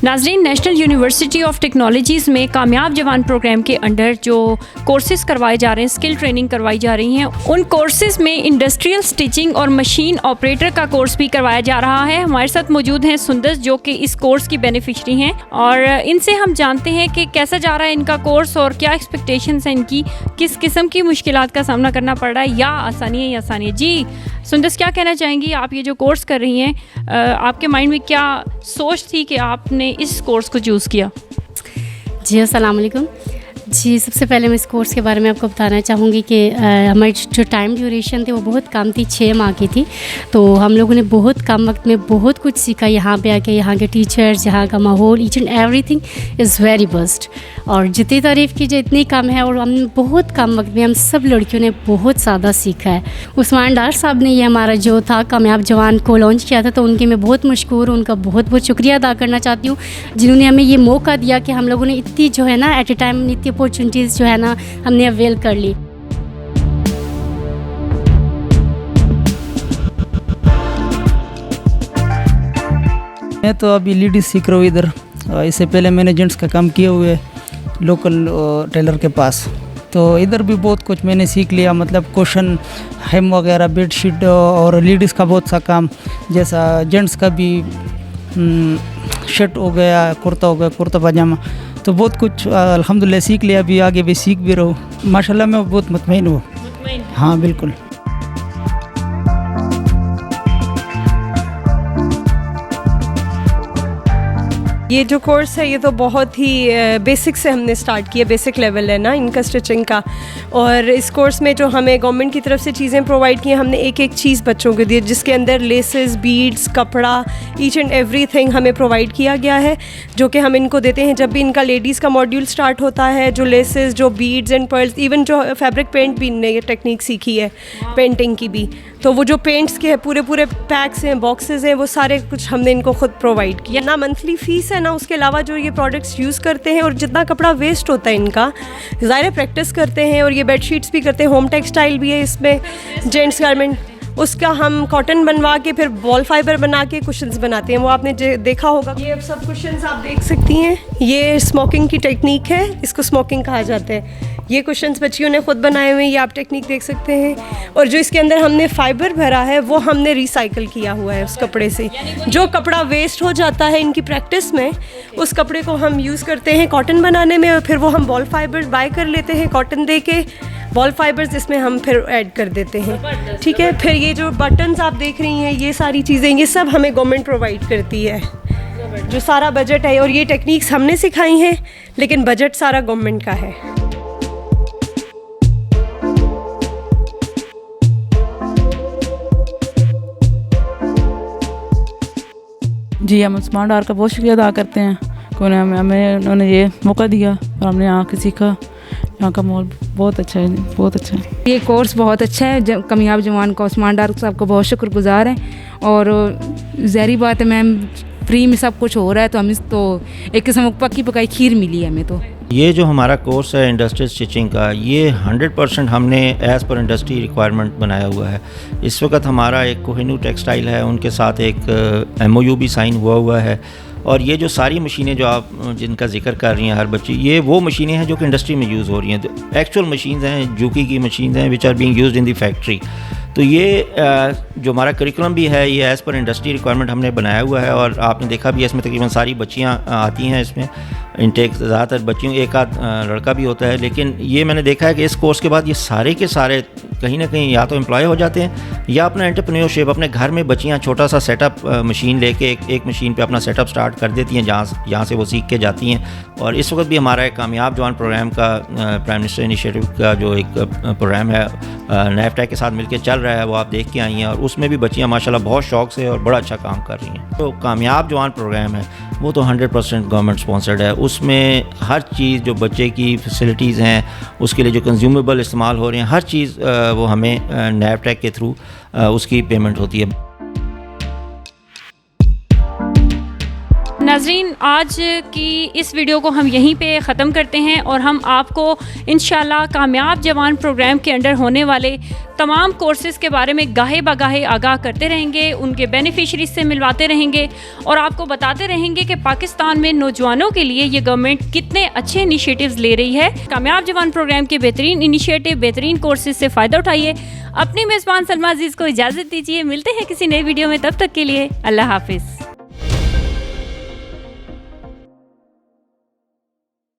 नाज़रीन, national university of technologies में कामयाब जवान प्रोग्राम के अंडर जो कोर्सेज करवाए जा रहे हैं, स्किल ट्रेनिंग करवाई जा रही हैं, उन कोर्सेज़ में इंडस्ट्रियल स्टिचिंग और मशीन ऑपरेटर का कोर्स भी करवाया जा रहा है। हमारे साथ मौजूद हैं सुंदस, जो कि इस कोर्स की बेनिफिशरी हैं, और इनसे हम जानते हैं कि कैसा जा रहा है इनका कोर्स और क्या एक्सपेक्टेशंस हैं इनकी, किस किस्म की मुश्किलात का सामना करना पड़ रहा है, या आसानी है। जी सुंदस, क्या कहना चाहेंगी? आप ये जो कोर्स कर रही हैं, आपके माइंड में क्या सोच थी कि आपने इस कोर्स को चूज़ किया? जी अस्सलाम वालेकुम। जी, सबसे पहले मैं इस कोर्स के बारे में आपको बताना चाहूँगी कि हमारी जो टाइम ड्यूरेशन थी वो बहुत कम थी, 6 माह की थी। तो हम लोगों ने बहुत कम वक्त में बहुत कुछ सीखा। यहाँ पे आके यहाँ के टीचर्स, यहाँ का माहौल, each and everything is very best. और जितनी तारीफ़ कीजिए इतनी कम है, और हमने बहुत कम वक्त में हम सब लड़कियों ने बहुत ज़्यादा सीखा है। उस्मान डार साहब ने ये हमारा जो था कामयाब जवान को लॉन्च किया था, तो उनके मैं बहुत मशकूर हूँ, उनका बहुत बहुत शुक्रिया अदा करना चाहती हूँ, जिन्होंने हमें ये मौका दिया कि हम लोगों ने इतनी जो है ना एट ए टाइम इतनी अपॉर्चुनिटीज़ जो है ना हमने अवेल कर ली। मैं तो अभी लेडीज़ सीख रहा हूँ इधर। इससे पहले मैंने जेंट्स का काम किए हुए लोकल टेलर के पास, तो इधर भी बहुत कुछ मैंने सीख लिया। मतलब क्वेश्चन हेम वगैरह, बेडशीट, और लेडीज़ का बहुत सा काम, जैसा जेंट्स का भी शर्ट हो गया, कुर्ता हो गया, कुर्ता पजामा, तो बहुत कुछ अल्हम्दुलिल्लाह सीख लिया। अभी आगे भी सीख भी रहा हूँ। माशाल्लाह मैं बहुत मुतमईन हूँ। हाँ बिल्कुल। ये जो कोर्स है ये तो बहुत ही बेसिक से हमने स्टार्ट किया, बेसिक लेवल है ना इनका स्टिचिंग का। और इस कोर्स में जो हमें गवर्नमेंट की तरफ से चीज़ें प्रोवाइड की हैं, हमने एक एक चीज़ बच्चों को दी, जिसके अंदर लेसेस, बीड्स, कपड़ा, ईच एंड एवरीथिंग हमें प्रोवाइड किया गया है, जो कि हम इनको देते हैं जब भी इनका लेडीज़ का मॉड्यूल स्टार्ट होता है। जो लेसेस, जो बीड्स एंड पर्ल्स, इवन जो फैब्रिक पेंट भी इनने ये टेक्निक सीखी है, पेंटिंग की भी, तो वो जो पेंट्स के पूरे पैक्स हैं, बॉक्सेस हैं, वो सारे कुछ हमने इनको खुद प्रोवाइड किया। ना मंथली फ़ीस है ना उसके अलावा जो ये प्रोडक्ट्स यूज़ करते हैं, और जितना कपड़ा वेस्ट होता है इनका, ज़ाहिर प्रैक्टिस करते हैं, और ये बेडशीट्स भी करते हैं, होम टेक्सटाइल भी है इसमें, जेंट्स गारमेंट, उसका हम कॉटन बनवा के फिर बॉल फाइबर बना के कुशन्स बनाते हैं। वो आपने देखा होगा। ये अब सब कुशन्स आप देख सकती हैं, ये स्मोकिंग की टेक्निक है, इसको स्मोकिंग कहा जाता है। ये कुशन्स बच्चियों ने खुद बनाए हुए हैं, ये आप टेक्निक देख सकते हैं। और जो इसके अंदर हमने फाइबर भरा है वो हमने रिसाइकिल किया हुआ है उस कपड़े से। जो कपड़ा वेस्ट हो जाता है इनकी प्रैक्टिस में, उस कपड़े को हम यूज़ करते हैं कॉटन बनाने में, और फिर वो हम बॉल फाइबर बाय कर लेते हैं, कॉटन दे के बॉल फाइबर्स इसमें हम फिर ऐड कर देते हैं। ठीक है। फिर ये जो बटन्स आप देख रही हैं, ये सारी चीज़ें, ये सब हमें गवर्नमेंट प्रोवाइड करती है। जो सारा बजट है, और ये टेक्निक्स हमने सिखाई हैं, लेकिन बजट सारा गवर्नमेंट का है। जी, हम उस्मान डार का बहुत शुक्रिया अदा करते हैं कि हमें उन्होंने ये मौका दिया और हमने यहाँ के सीखा। यहाँ का माहौल बहुत अच्छा है, बहुत अच्छा है। ये कोर्स बहुत अच्छा है। कामयाब जवान का उस्मान डार साहब का बहुत शुक्रगुजार हैं, और ज़ाहिर बात है मैम फ्री में सब कुछ हो रहा है, तो हम इस तो एक किस्म की पक्की पकाई खीर मिली है हमें। तो ये जो हमारा कोर्स है इंडस्ट्रियल स्टिचिंग का, ये 100% हमने एज़ पर इंडस्ट्री रिक्वायरमेंट बनाया हुआ है। इस वक्त हमारा एक कोहिनूर टेक्सटाइल है, उनके साथ एक MOU भी साइन हुआ है। और ये जो सारी मशीनें जो आप जिनका जिक्र कर रही हैं हर बच्ची, ये वो मशीनें हैं जो कि इंडस्ट्री में यूज़ हो रही हैं, एक्चुअल मशीन्स हैं, जूकी की मशीन्स हैं, which are being used in the factory. तो ये जो हमारा करिकुलम भी है, ये एज़ पर इंडस्ट्री रिक्वायरमेंट हमने बनाया हुआ है। और आपने देखा भी है, इसमें तकरीबन सारी बच्चियाँ आती हैं। इसमें इंटेक ज़्यादातर बच्चियों, एक आध लड़का भी होता है। लेकिन ये मैंने देखा है कि इस कोर्स के बाद ये सारे के सारे कहीं ना कहीं या तो एम्प्लॉय हो जाते हैं, या अपना एंटरप्रेन्योरशिप, अपने घर में बच्चियाँ छोटा सा सेटअप मशीन लेके एक मशीन पे अपना सेटअप स्टार्ट कर देती हैं, जहाँ से वो सीख के जाती हैं। और इस वक्त भी हमारा एक कामयाब जवान प्रोग्राम का, प्राइम मिनिस्टर इनिशिएटिव का जो एक प्रोग्राम है, NAFTAC के साथ मिलकर चल रहा है, वो आप देख के आई हैं। और उसमें भी बच्चियाँ माशाल्लाह बहुत शौक से और बड़ा अच्छा काम कर रही हैं। तो कामयाब जवान प्रोग्राम है वो तो 100% गवर्नमेंट स्पॉन्सर्ड है। उसमें हर चीज़ जो बच्चे की फैसिलिटीज़ हैं, उसके लिए जो कंज्यूमेबल इस्तेमाल हो रहे हैं, हर चीज़ वो हमें NAFTAC के थ्रू उसकी पेमेंट होती है। नाजरीन, आज की इस वीडियो को हम यहीं पे ख़त्म करते हैं और हम आपको इंशाल्लाह कामयाब जवान प्रोग्राम के अंडर होने वाले तमाम कोर्सेज़ के बारे में गाहे बगाहे आगाह करते रहेंगे, उनके बेनिफिशरीज से मिलवाते रहेंगे और आपको बताते रहेंगे कि पाकिस्तान में नौजवानों के लिए ये गवर्नमेंट कितने अच्छे इनिशिएटिव्स ले रही है। कामयाब जवान प्रोग्राम के बेहतरीन इनिशिएटिव, बेहतरीन कोर्सेज से फ़ायदा उठाइए। अपनी मेज़बान सलमा अजीज़ को इजाज़त दीजिए। मिलते हैं किसी नए वीडियो में, तब तक के लिए अल्लाह हाफिज़।